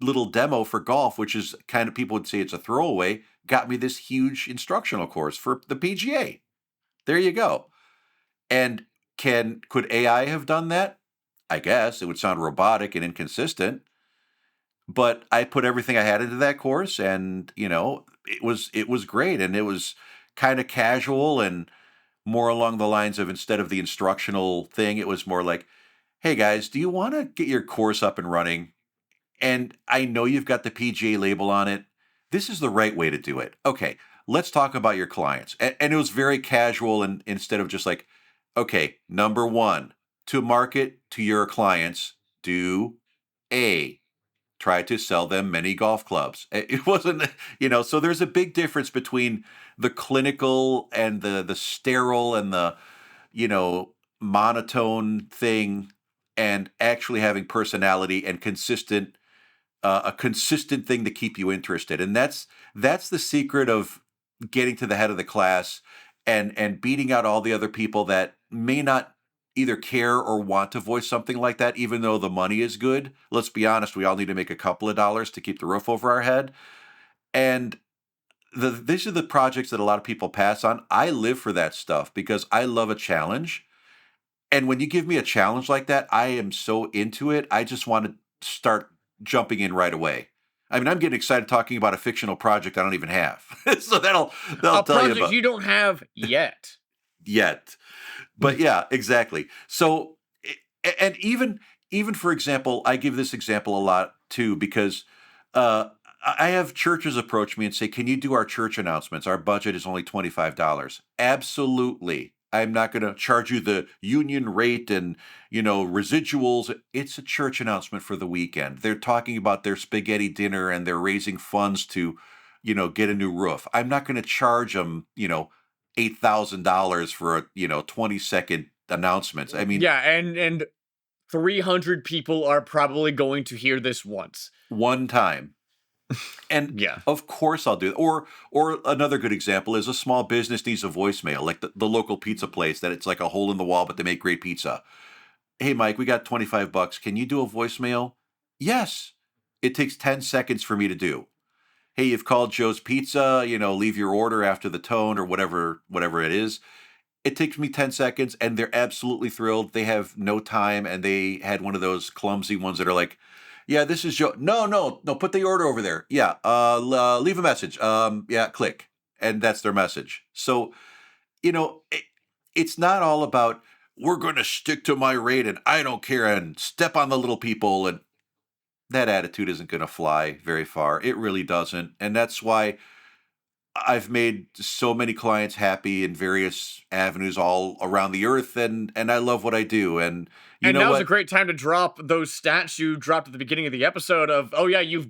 little demo for golf, which is kind of people would say it's a throwaway, got me this huge instructional course for the PGA. There you go. And could AI have done that? I guess it would sound robotic and inconsistent, but I put everything I had into that course, and it was great, and it was kind of casual and more along the lines of, instead of the instructional thing, it was more like, "Hey guys, do you want to get your course up and running? And I know you've got the PGA label on it. This is the right way to do it. Okay, let's talk about your clients." And it was very casual, and instead of just like, "Okay, number one, to market to your clients, do A, try to sell them many golf clubs." It wasn't, so there's a big difference between the clinical and the sterile and the, you know, monotone thing, and actually having personality and a consistent thing to keep you interested. And that's the secret of getting to the head of the class and beating out all the other people that may not either care or want to voice something like that, even though the money is good. Let's be honest, we all need to make a couple of dollars to keep the roof over our head. And these are the projects that a lot of people pass on. I live for that stuff because I love a challenge. And when you give me a challenge like that, I am so into it. I just want to start jumping in right away. I mean, I'm getting excited talking about a fictional project I don't even have. So that'll A tell you project about you don't have yet. yet. But yeah, exactly. So and even even for example, I give this example a lot too because uh, I have churches approach me and say, "Can you do our church announcements? Our budget is only $25." Absolutely. I'm not going to charge you the union rate and residuals. It's a church announcement for the weekend. They're talking about their spaghetti dinner and they're raising funds to, get a new roof. I'm not going to charge them, $8,000 for a 20-second announcements. I mean, Yeah, and 300 people are probably going to hear this once. one time. And Yeah. of course I'll do it. Or another good example is a small business needs a voicemail, like the local pizza place that it's like a hole in the wall, but they make great pizza. Hey Mike, we got 25 bucks. Can you do a voicemail? Yes. It takes 10 seconds for me to do. Hey, you've called Joe's Pizza, leave your order after the tone or whatever it is. It takes me 10 seconds and they're absolutely thrilled. They have no time and they had one of those clumsy ones that are like, yeah, this is Joe. No, no, no, put the order over there. Yeah, leave a message. Yeah, click. And that's their message. So, it's not all about, we're going to stick to my rate and I don't care and step on the little people. And that attitude isn't going to fly very far. It really doesn't. And that's why I've made so many clients happy in various avenues all around the earth, and I love what I do. And you And know now's a what? great time to drop those stats you dropped at the beginning of the episode of, oh yeah, you've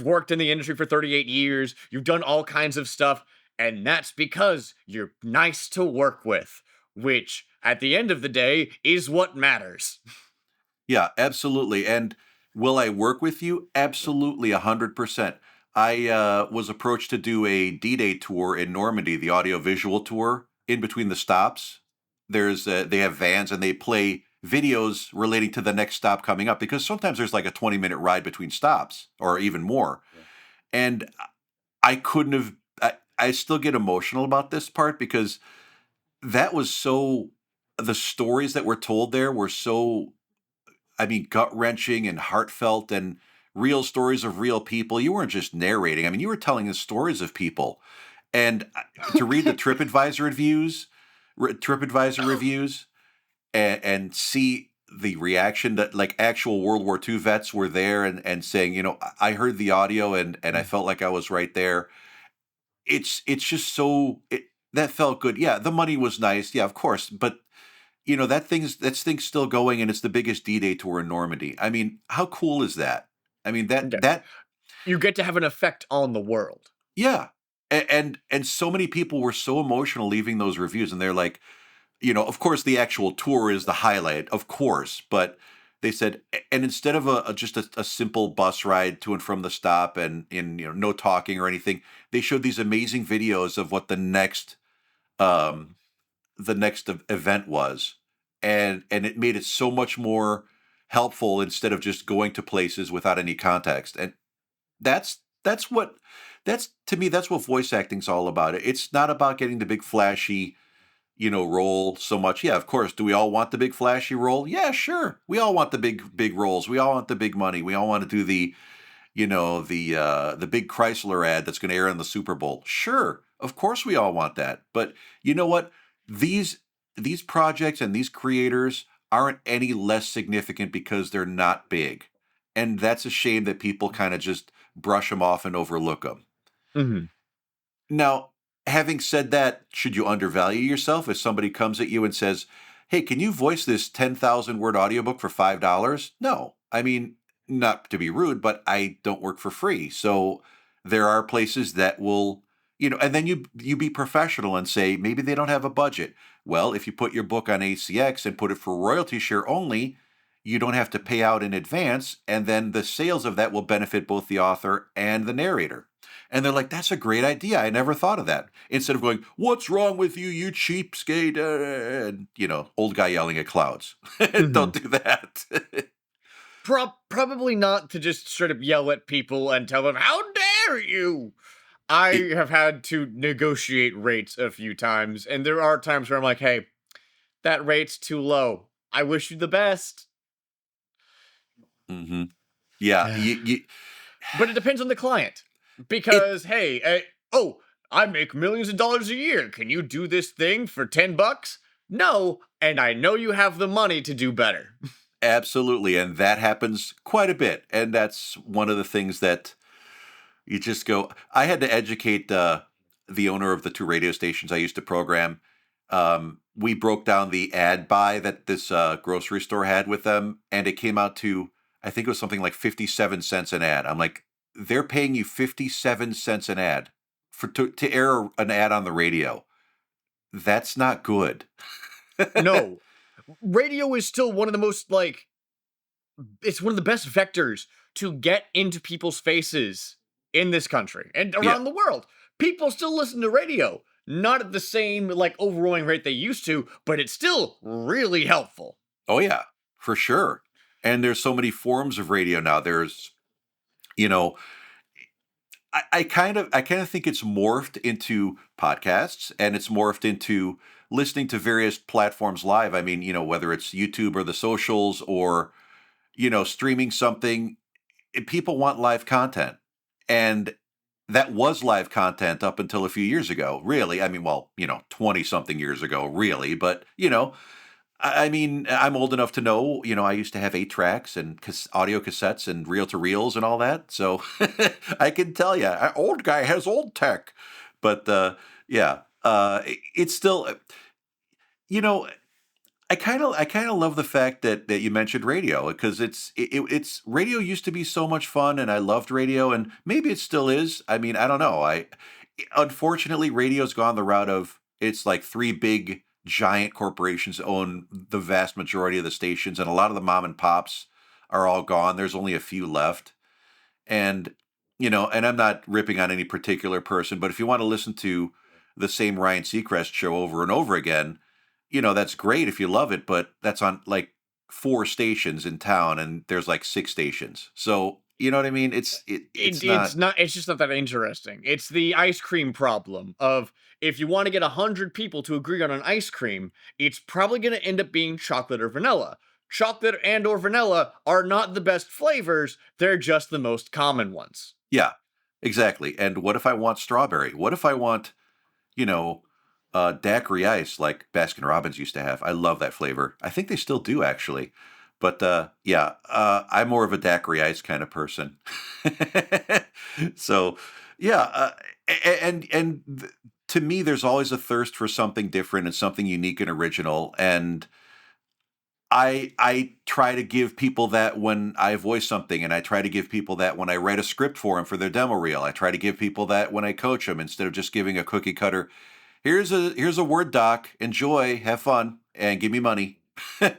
worked in the industry for 38 years, you've done all kinds of stuff, and that's because you're nice to work with, which at the end of the day is what matters. Yeah, absolutely. And will I work with you? Absolutely, 100%. I was approached to do a D-Day tour in Normandy, the audio-visual tour. In between the stops, they have vans and they play videos relating to the next stop coming up because sometimes there's like a 20-minute ride between stops or even more. And I couldn't have. I still get emotional about this part because that was so. The stories that were told there were so, I mean, gut wrenching and heartfelt and real stories of real people. You weren't just narrating. I mean, you were telling the stories of people. And to read the TripAdvisor reviews, and see the reaction that like actual World War II vets were there and saying, I heard the audio and I felt like I was right there. It's just that felt good. Yeah, the money was nice. Yeah, of course, but that thing's still going, and it's the biggest D-Day tour in Normandy. I mean, how cool is that? I mean, Yeah. that You get to have an effect on the world. yeah. And so many people were so emotional leaving those reviews, and they're like, of course, the actual tour is the highlight, of course, but they said, and instead of just a simple bus ride to and from the stop and in no talking or anything, they showed these amazing videos of what um, event was, and it made it so much more helpful instead of just going to places without any context. And that's what that's to me that's what voice acting's all about. It's not about getting the big flashy role so much. Yeah, of course. Do we all want the big flashy role? Yeah, sure. We all want the big roles. We all want the big money. We all want to do the big Chrysler ad that's going to air on the Super Bowl. Sure, of course we all want that. But you know what? These these projects and these creators aren't any less significant because they're not big. And that's a shame that people kind of just brush them off and overlook them. Mhm. Now, having said that, should you undervalue yourself if somebody comes at you and says, "Hey, can you voice this 10,000 word audiobook for $5?" No. I mean, not to be rude, but I don't work for free. So there are places that will, and then you be professional and say maybe they don't have a budget. Well, if you put your book on ACX and put it for royalty share only, you don't have to pay out in advance, and then the sales of that will benefit both the author and the narrator. And they're like, that's a great idea. I never thought of that. Instead of going, what's wrong with you, you cheapskate? And, old guy yelling at clouds. Don't Mhm. do that. Probably not to just straight up yell at people and tell them, "How dare you!" I It- have had to negotiate rates a few times, and there are times where I'm like, "Hey, that rate's too low. I wish you the best." mhm. Yeah. But it depends on the client. It, Because, hey, oh, I make millions of dollars a year. Can you do this thing for 10 bucks? No, and I know you have the money to do better. Absolutely, and that happens quite a bit, and that's one of the things that you just go. I had to educate the owner of the two radio stations I used to program. We broke down the ad buy that this grocery store had with them, and it came out to, I think it was something like 57 cents an ad. I'm like, they're paying you 57 cents an ad to air an ad on the radio. That's not good. No, radio is still one of the most like it's one of the best vectors to get into people's faces in this country and Yeah. around the world. People still listen to radio, not at the same like overwhelming rate they used to, but it's still really helpful. Oh yeah, for sure. And there's so many forms of radio now. There's, you know, I kind of think it's morphed into podcasts, and it's morphed into listening to various platforms live. I mean, whether it's YouTube or the socials, or streaming something, people want live content. And that was live content up until a few years ago, really. I mean, well, 20 something years ago, really. But, I mean, I'm old enough to know, I used to have 8 tracks and audio cassettes and reel to reels and all that. So I can tell you, old guy has old tech. But yeah, it's still, you know, I kind of love the fact that you mentioned radio, because it's radio used to be so much fun, and I loved radio, and maybe it still is. I mean, I don't know. I Unfortunately, radio's gone the route of, it's like three big giant corporations own the vast majority of the stations, and a lot of the mom and pops are all gone. There's only a few left. And and I'm not ripping on any particular person, but if you want to listen to the same Ryan Seacrest show over and over again, that's great if you love it, but that's on like 4 stations in town, and there's like 6 stations. So, you know what I mean? It's It's not. not. It's just not that interesting. It's the ice cream problem of if you want to get 100 people to agree on an ice cream, it's probably going to end up being chocolate or vanilla. Chocolate and or vanilla are not the best flavors; they're just the most common ones. Yeah, exactly. And what if I want strawberry? What if I want, you know, daiquiri ice like Baskin Robbins used to have? I love that flavor. I think they still do, actually. But yeah, I'm more of a daiquiri ice kind of person. So yeah, to me, there's always a thirst for something different and something unique and original. And I try to give people that when I voice something, and I try to give people that when I write a script for them for their demo reel. I try to give people that when I coach them, instead of just giving a cookie cutter. Here's a Word doc. Enjoy, have fun, and give me money.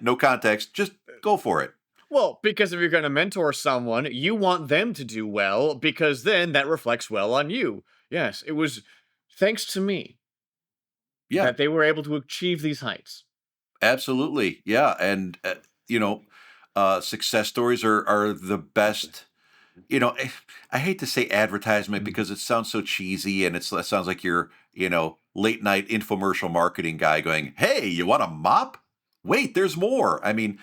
No context. Just go for it. Well, because if you're going to mentor someone, you want them to do well because then that reflects well on you. Yes, it was thanks to me Yeah, that they were able to achieve these heights. absolutely. Yeah, and success stories are the best. I hate to say advertisement because it sounds so cheesy, and it sounds like you're, late night infomercial marketing guy going, "Hey, you want a mop? Wait, there's more." I mean,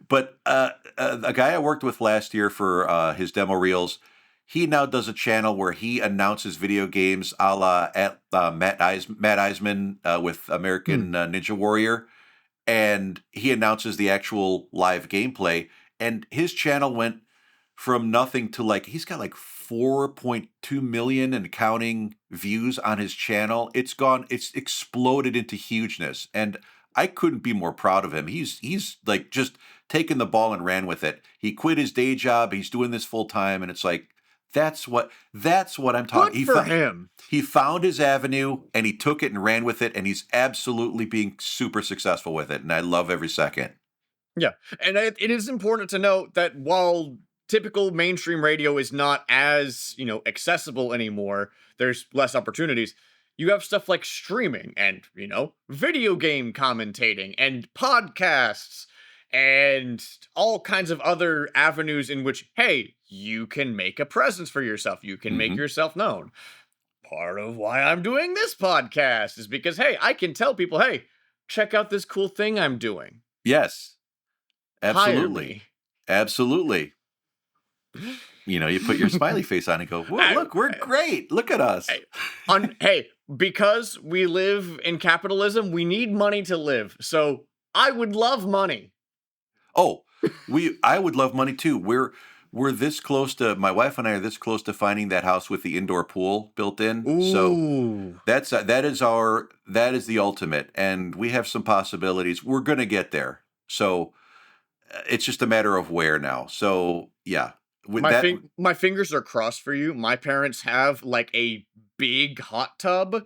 but a guy I worked with last year for his demo reels, he now does a channel where he announces video games, a la Matt Eisman with Hmm. American Ninja Warrior, and he announces the actual live gameplay. And his channel went from nothing to, like, he's got like 4.2 million and counting views on his channel. It's exploded into hugeness, and I couldn't be more proud of him. He's like just taken the ball and ran with it. He quit his day job. He's doing this full time, and it's like that's what I'm Good talking. for him. He found his avenue, and he took it and ran with it, and he's absolutely being super successful with it, and I love every second. Yeah, and it is important to note that while typical mainstream radio is not as, accessible anymore, there's less opportunities. You have stuff like streaming and, video game commentating and podcasts and all kinds of other avenues in which, hey, you can make a presence for yourself. You can make Hmm. yourself known. Part of why I'm doing this podcast is because, hey, I can tell people, hey, check out this cool thing I'm doing. Yes, Hire absolutely, me. absolutely. You put your smiley face on and go, "Well, I, look, we're great. Look at us." hey, hey, because we live in capitalism, we need money to live. So I would love money. Oh, I would love money too. We're this close to my wife and I are this close to finding that house with the indoor pool built in. So Ooh. that is the ultimate, and we have some possibilities. We're gonna get there. So it's just a matter of where now. So yeah, with that. My fingers are crossed for you. My parents have like a big hot tub, and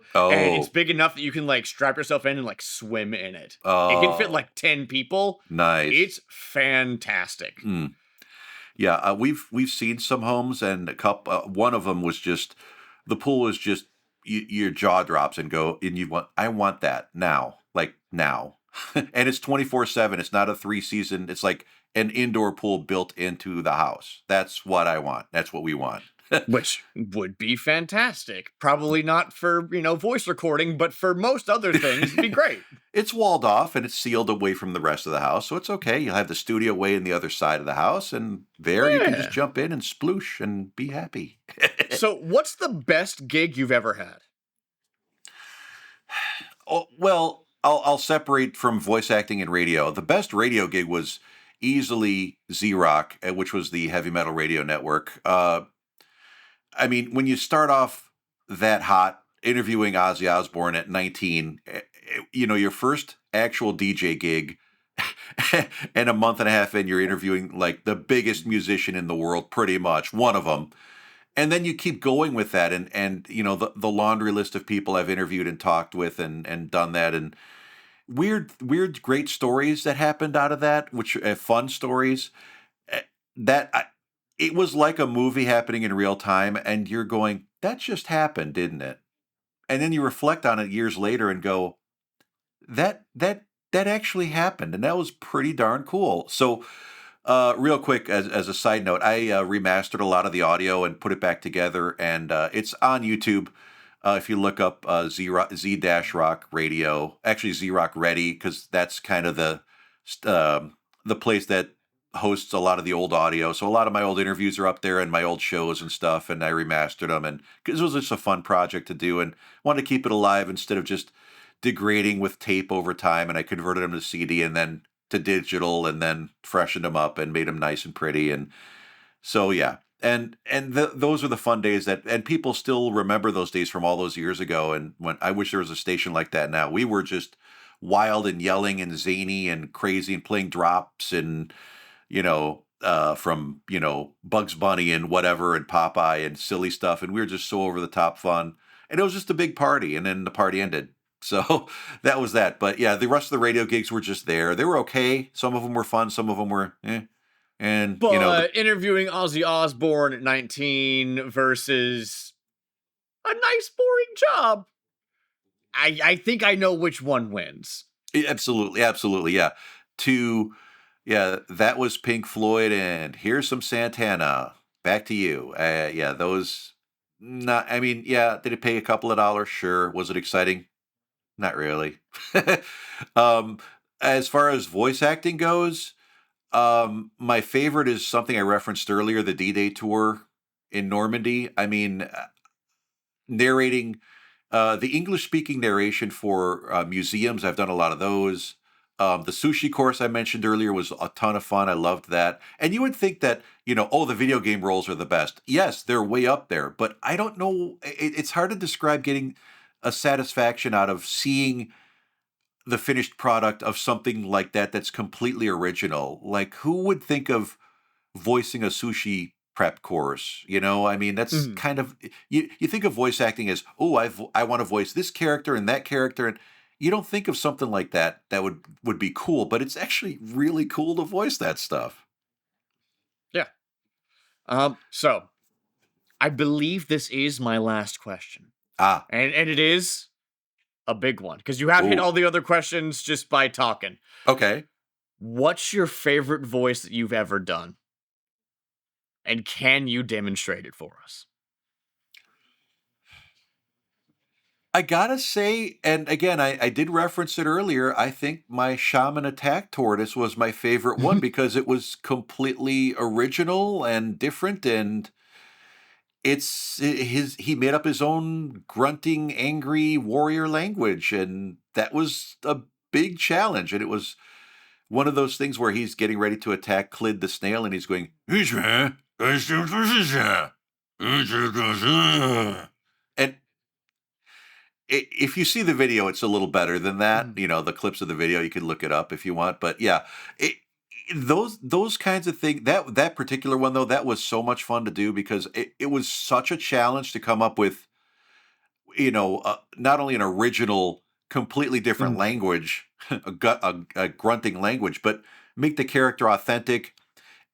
it's Oh, big enough that you can like strap yourself in and like swim in it. It can fit oh, like 10 people. nice. It's fantastic. Mm. Yeah, we've seen some homes, and a couple. One of them was just the pool was just your jaw drops and go, and you want I want that now, like now, and it's 24/7. It's not a 3 season. It's like an indoor pool built into the house. That's what I want. That's what we want. Which would be fantastic. Probably not for, voice recording, but for most other things, it'd be great. It's walled off and it's sealed away from the rest of the house, so it's okay. You'll have the studio way in the other side of the house, and there you can just Yeah. jump in and sploosh and be happy. So, what's the best gig you've ever had? Oh, well, I'll separate from voice acting and radio. The best radio gig was easily Z Rock, which was the heavy metal radio network. I mean, when you start off that hot, interviewing Ozzy Osbourne at 19, your first actual DJ gig, and a month and a half in, you're interviewing like the biggest musician in the world, pretty much one of them. And then you keep going with that, and the laundry list of people I've interviewed and talked with and done that, and weird great stories that happened out of that, which fun stories. eh, that I, it was like a movie happening in real time, and you're going, that just happened, didn't it? And then you reflect on it years later and go, that actually happened, and that was pretty darn cool. So real quick, as a side note, I remastered a lot of the audio and put it back together, and it's on YouTube. If you look up Z Dash Rock Radio, actually Z Rock Ready, because that's kind of the place that hosts a lot of the old audio. So a lot of my old interviews are up there, and my old shows and stuff, and I remastered them, and because it was just a fun project to do, and wanted to keep it alive instead of just degrading with tape over time. And I converted them to CD and then to digital, and then freshened them up and made them nice and pretty. And so yeah, those are the fun days and people still remember those days from all those years ago. And when I wish there was a station like that now. We were just wild and yelling and zany and crazy and playing drops and from Bugs Bunny and whatever and Popeye and silly stuff, and we were just so over the top fun, and it was just a big party, and then the party ended. So that was that. But yeah, the rest of the radio gigs were just there. They were okay. Some of them were fun. Some of them were eh. And But interviewing Ozzy Osbourne at 19 versus a nice, boring job. I think I know which one wins. absolutely, absolutely, yeah. To Yeah, that was Pink Floyd, and here's some Santana. Back to you. Yeah, those. Not. I mean, yeah. Did it pay a couple of dollars? Sure. Was it exciting? Not really. um, as far as voice acting goes, my favorite is something I referenced earlier, the D-Day tour in Normandy. I mean, narrating the English speaking narration for museums. I've done a lot of those. The sushi course I mentioned earlier was a ton of fun. I loved that. And you would think that, oh, the video game roles are the best. Yes, they're way up there, but I don't know. It's hard to describe getting a satisfaction out of seeing the finished product of something like that that's completely original. Like, who would think of voicing a sushi prep course? I mean, that's Mhm. kind of you think of voice acting as, oh, I want to voice this character and that character, and you don't think of something like that that would be cool, but it's actually really cool to voice that stuff. Yeah. So I believe this is my last question. Ah, And it is a big one because you have hit oh, all the other questions just by talking. okay. What's your favorite voice that you've ever done? And can you demonstrate it for us? I gotta say, and again, I did reference it earlier. I think my Shaman Attack Tortoise was my favorite one because it was completely original and different, and he made up his own grunting, angry warrior language, and that was a big challenge. And it was one of those things where he's getting ready to attack Clyd the snail, and he's going, and if you see the video, it's a little better than that. Mhm, You know, the clips of the video, you can look it up if you want. But yeah, it, those kinds of things. That particular one though, that was so much fun to do because it was such a challenge to come up with. Not only an original, completely different mhm, language, a grunting language, but make the character authentic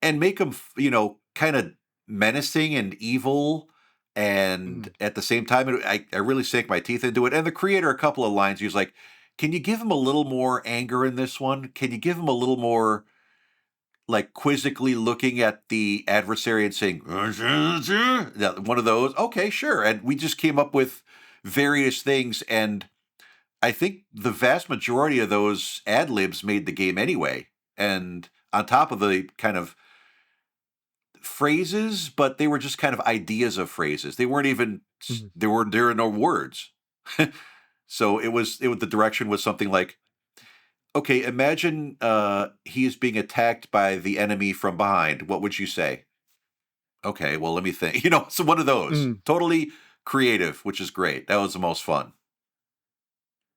and make him, kind of menacing and evil. And mhm. at the same time, I really sank my teeth into it. And the creator, a couple of lines, he was like, "Can you give him a little more anger in this one? Can you give him a little more, like, quizzically looking at the adversary and saying, yeah, one of those? Okay, sure." And we just came up with various things. And I think the vast majority of those ad libs made the game anyway. And on top of the kind of phrases, but they were just kind of ideas of phrases. They weren't even Mhm. there are no words. So the direction was something like, okay, imagine he is being attacked by the enemy from behind. What would you say? Okay, well, let me think. So one of those. Mhm. Totally creative, which is great. That was the most fun.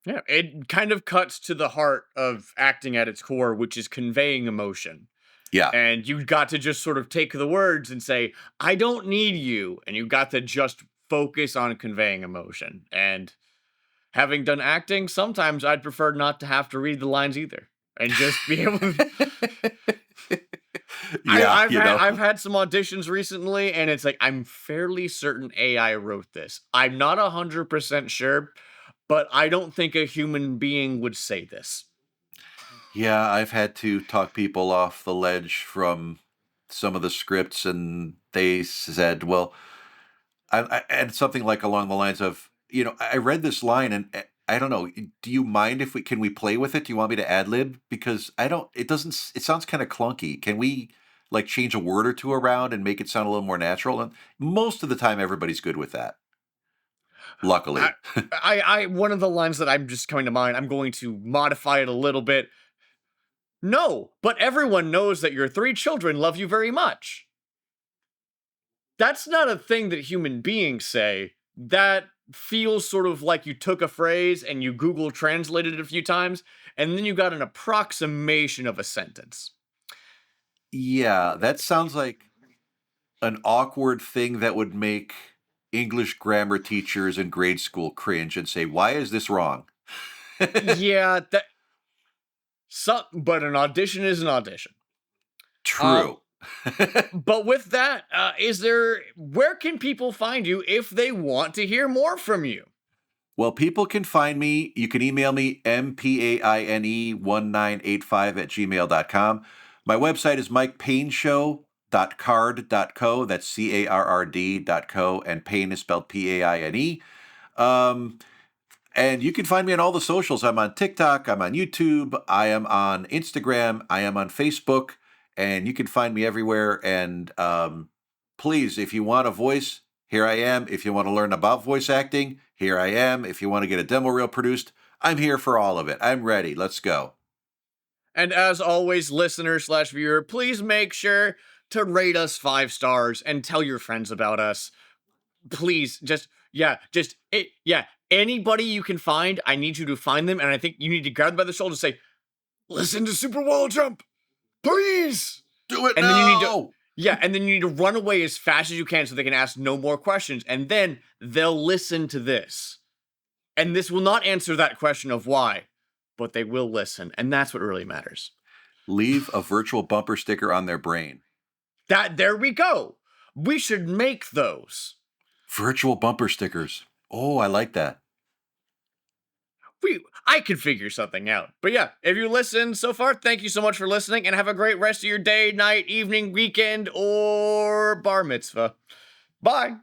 Yeah, it kind of cuts to the heart of acting at its core, which is conveying emotion. Yeah. And you got to just sort of take the words and say, "I don't need you." And you got to just focus on conveying emotion. And having done acting, sometimes I'd prefer not to have to read the lines either and just be able to. I, Yeah, I've had I've had some auditions recently, and it's like I'm fairly certain AI wrote this. I'm not 100% sure, but I don't think a human being would say this. Yeah, I've had to talk people off the ledge from some of the scripts, and they said, "Well," and something like along the lines of, "I read this line, and I don't know. Do you mind if we can we play with it? Do you want me to ad lib? Because I don't. It doesn't. It sounds kind of clunky. Can we like change a word or two around and make it sound a little more natural?" And most of the time, everybody's good with that. I, Luckily. one of the lines that I'm just coming to mind. I'm going to modify it a little bit. No, but everyone knows that your three children love you very much. That's not a thing that human beings say. That feels sort of like you took a phrase and you Google translated it a few times, and then you got an approximation of a sentence. Yeah, that sounds like an awkward thing that would make English grammar teachers in grade school cringe and say, "Why is this wrong?" Yeah, but an audition is an audition. Um, True. but with that, where can people find you if they want to hear more from you? Well, people can find me. You can email me, mpaine1985 at gmail.com. My website is mikepaineshow.card.co. That's CARRD.co. And Paine is spelled Paine. Um, And you can find me on all the socials. I'm on TikTok, I'm on YouTube, I am on Instagram, I am on Facebook, and you can find me everywhere. And please, if you want a voice, here I am. If you want to learn about voice acting, here I am. If you want to get a demo reel produced, I'm here for all of it. I'm ready. Let's go. And as always, listener slash viewer, please make sure to rate us 5 stars and tell your friends about us. Please, anybody you can find, I need you to find them, and I think you need to grab them by the shoulder and say, "Listen to Super Wall Jump, please." Do it And then you need to, now. and then you need to run away as fast as you can so they can ask no more questions, and then they'll listen to this. And this will not answer that question of why, but they will listen, and that's what really matters. Leave a virtual bumper sticker on their brain. There we go. We should make those. Virtual bumper stickers. Oh, I like that. I could figure something out. But yeah, if you listen so far, thank you so much for listening and have a great rest of your day, night, evening, weekend, or bar mitzvah. Bye.